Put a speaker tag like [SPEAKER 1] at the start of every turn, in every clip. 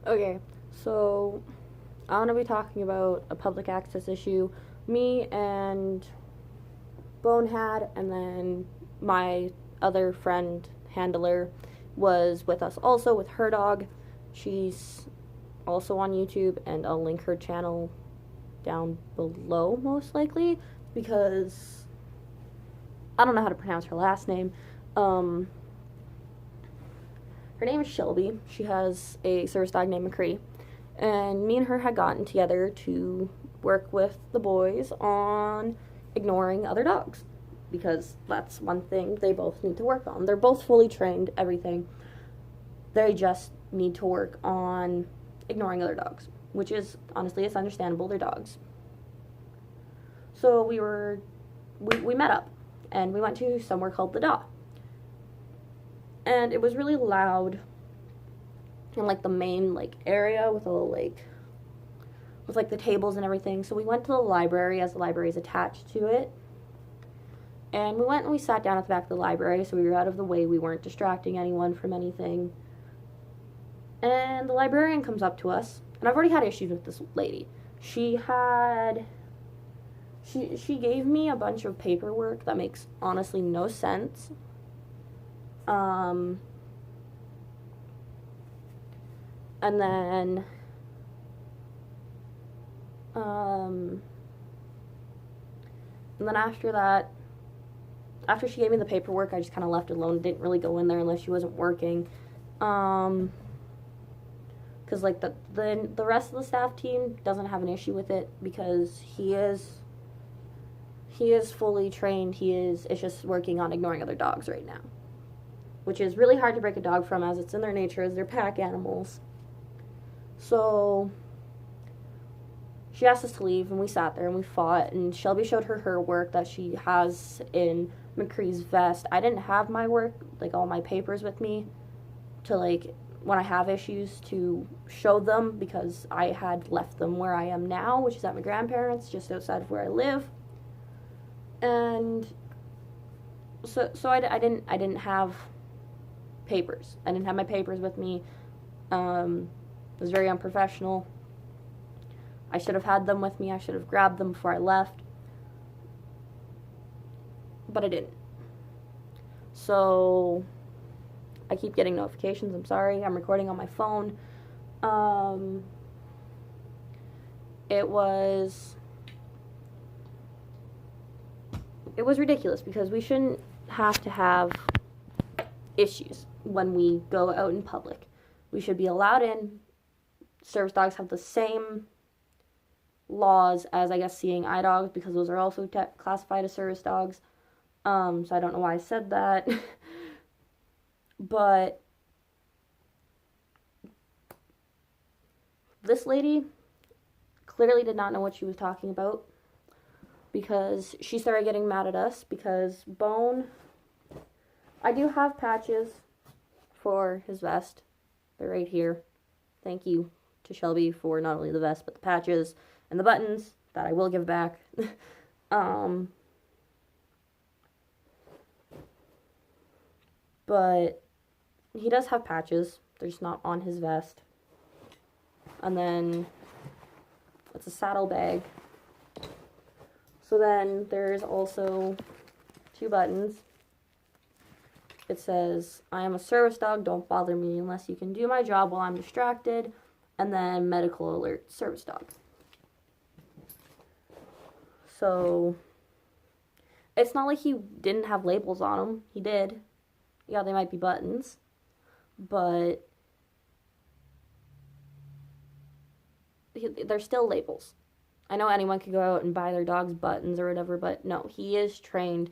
[SPEAKER 1] Okay, so I want to be talking about a public access issue. Me and Bone had, and then my other friend, handler, was with us also with her dog. She's also on YouTube, and I'll link her channel down below, most likely, because I don't know how to pronounce her last name. Um, Her name is Shelby. She has a service dog named Maccre. And me and her had gotten together to work with the boys on ignoring other dogs. Because that's one thing they both need to work on. They're both fully trained, everything. They just need to work on ignoring other dogs. Which is, honestly, it's understandable. They're dogs. So we met up. And we went to somewhere called the Da. And it was really loud in like the main like area with all like the tables and everything. So we went to the library, as the library is attached to it, and we went and we sat down at the back of the library, so we were out of the way, we weren't distracting anyone from anything. And the librarian comes up to us, and I've already had issues with this lady. She gave me a bunch of paperwork that makes honestly no sense. And then after that, after she gave me the paperwork, I just kind of left it alone. Didn't really go in there unless she wasn't working. Because like the rest of the staff team doesn't have an issue with it because he is fully trained. It's just working on ignoring other dogs right now, which is really hard to break a dog from, as it's in their nature, as they're pack animals. So she asked us to leave, and we sat there and we fought, and Shelby showed her work that she has in Maccre's vest. I didn't have my work, like all my papers with me to like when I have issues to show them, because I had left them where I am now, which is at my grandparents' just outside of where I live. And so I didn't have papers. I didn't have my papers with me. It was very unprofessional. I should have had them with me. I should have grabbed them before I left. But I didn't. So I keep getting notifications. I'm sorry. I'm recording on my phone. It was ridiculous because we shouldn't have to have issues when we go out in public. We should be allowed in. Service dogs have the same laws as, I guess, seeing eye dogs, because those are also classified as service dogs. So I don't know why I said that. But this lady clearly did not know what she was talking about, because she started getting mad at us because Bone, I do have patches for his vest. They're right here. Thank you to Shelby for not only the vest, but the patches and the buttons that I will give back. But he does have patches. They're just not on his vest. And then it's a saddle bag. So then there's also 2 buttons. It says, I am a service dog, don't bother me unless you can do my job while I'm distracted. And then medical alert, service dog. So it's not like he didn't have labels on him. He did. Yeah, they might be buttons. But they're still labels. I know anyone could go out and buy their dog's buttons or whatever, but no, he is trained.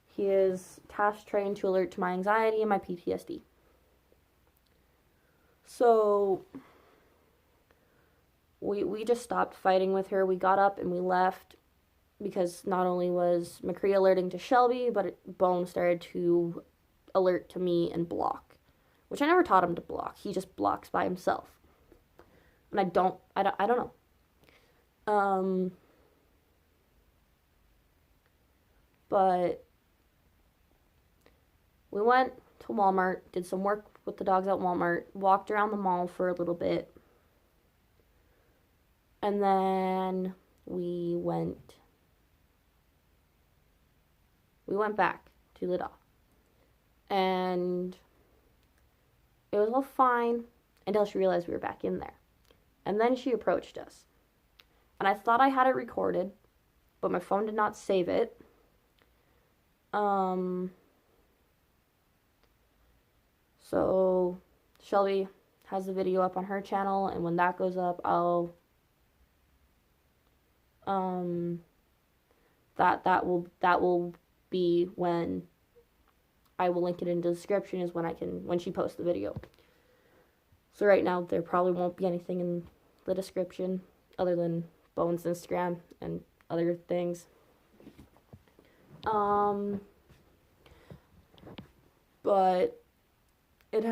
[SPEAKER 1] He is task trained to alert to my anxiety and my PTSD. So we just stopped fighting with her. We got up and we left, because not only was Maccre alerting to Shelby, but Bone started to alert to me and block, which I never taught him to block. He just blocks by himself. And I don't know. But we went to Walmart, did some work with the dogs at Walmart, walked around the mall for a little bit, And then we went back to the dog. And it was all fine until she realized we were back in there. And then she approached us. And I thought I had it recorded, but my phone did not save it. So Shelby has the video up on her channel, and when that goes up, I'll that will be when I will link it in the description, is when she posts the video. So right now there probably won't be anything in the description other than Bone's Instagram and other things. But it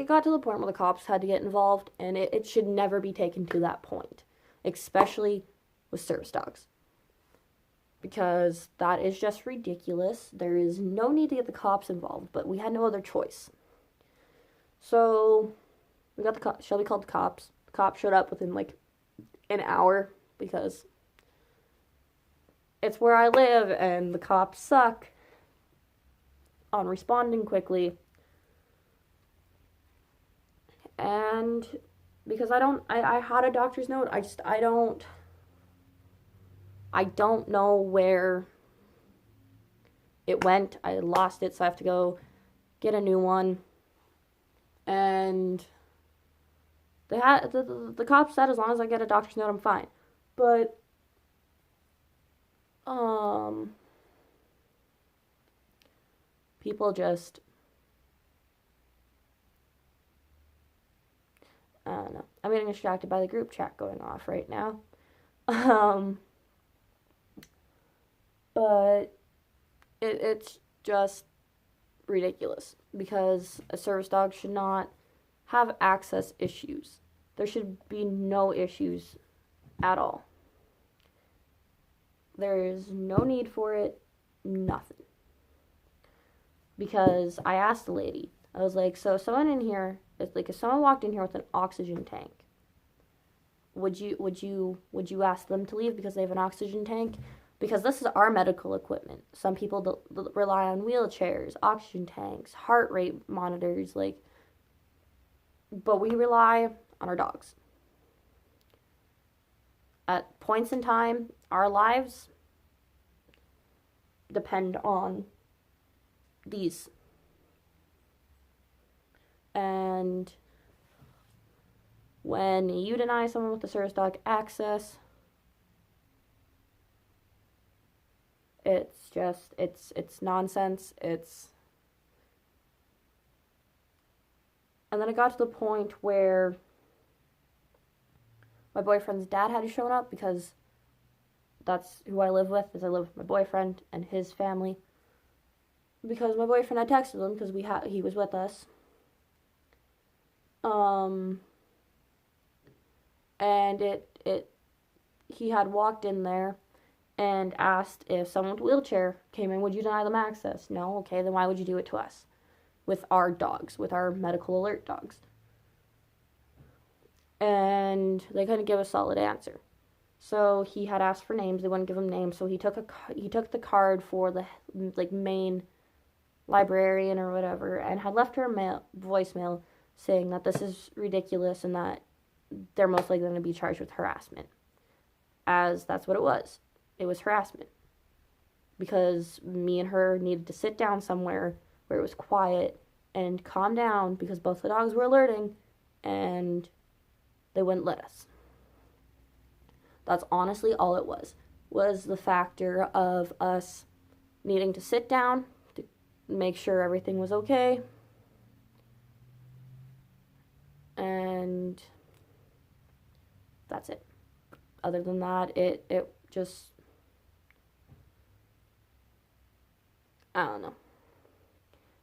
[SPEAKER 1] got to the point where the cops had to get involved, and it should never be taken to that point, especially with service dogs, because that is just ridiculous. There is no need to get the cops involved, but we had no other choice. So we got Shelby called the cops. The cops showed up within like an hour, because it's where I live and the cops suck on responding quickly. And because I had a doctor's note, I don't know where it went. I lost it, so I have to go get a new one. And the cops said as long as I get a doctor's note, I'm fine. But people just, I don't know. I'm getting distracted by the group chat going off right now. But it's just ridiculous, because a service dog should not have access issues. There should be no issues at all. There is no need for it, nothing. Because I asked the lady, I was like, so someone in here, it's like if someone walked in here with an oxygen tank, would you ask them to leave because they have an oxygen tank? Because this is our medical equipment. Some people rely on wheelchairs, oxygen tanks, heart rate monitors, but we rely on our dogs. At points in time, our lives depend on these. And when you deny someone with a service dog access, it's just, it's nonsense. And then it got to the point where my boyfriend's dad had to show up, because that's who I live with, is I live with my boyfriend and his family. Because my boyfriend had texted him, because he was with us. And he had walked in there and asked if someone with a wheelchair came in, would you deny them access? No? Okay, then why would you do it to us? With our dogs, with our medical alert dogs. And they couldn't give a solid answer. So he had asked for names, they wouldn't give him names, so he took the card for the main librarian or whatever, and had left her a voicemail saying that this is ridiculous and that they're most likely going to be charged with harassment. As that's what it was. It was harassment. Because me and her needed to sit down somewhere where it was quiet and calm down, because both the dogs were alerting and they wouldn't let us. That's honestly all it was the factor of us needing to sit down to make sure everything was okay. And that's it. Other than that, it just, I don't know.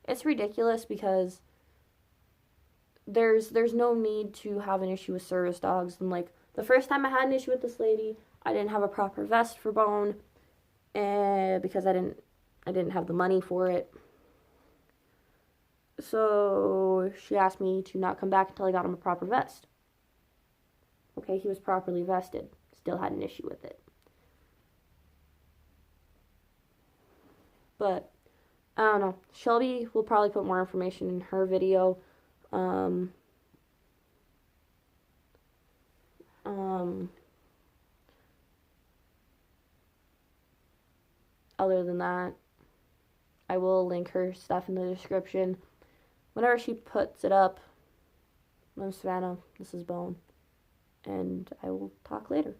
[SPEAKER 1] It's ridiculous, because there's no need to have an issue with service dogs. And the first time I had an issue with this lady, I didn't have a proper vest for Bone, because I didn't have the money for it. So she asked me to not come back until I got him a proper vest. Okay, he was properly vested. Still had an issue with it. But I don't know. Shelby will probably put more information in her video. Um, other than that, I will link her stuff in the description. Whenever she puts it up, I'm Savannah. This is Bone. And I will talk later.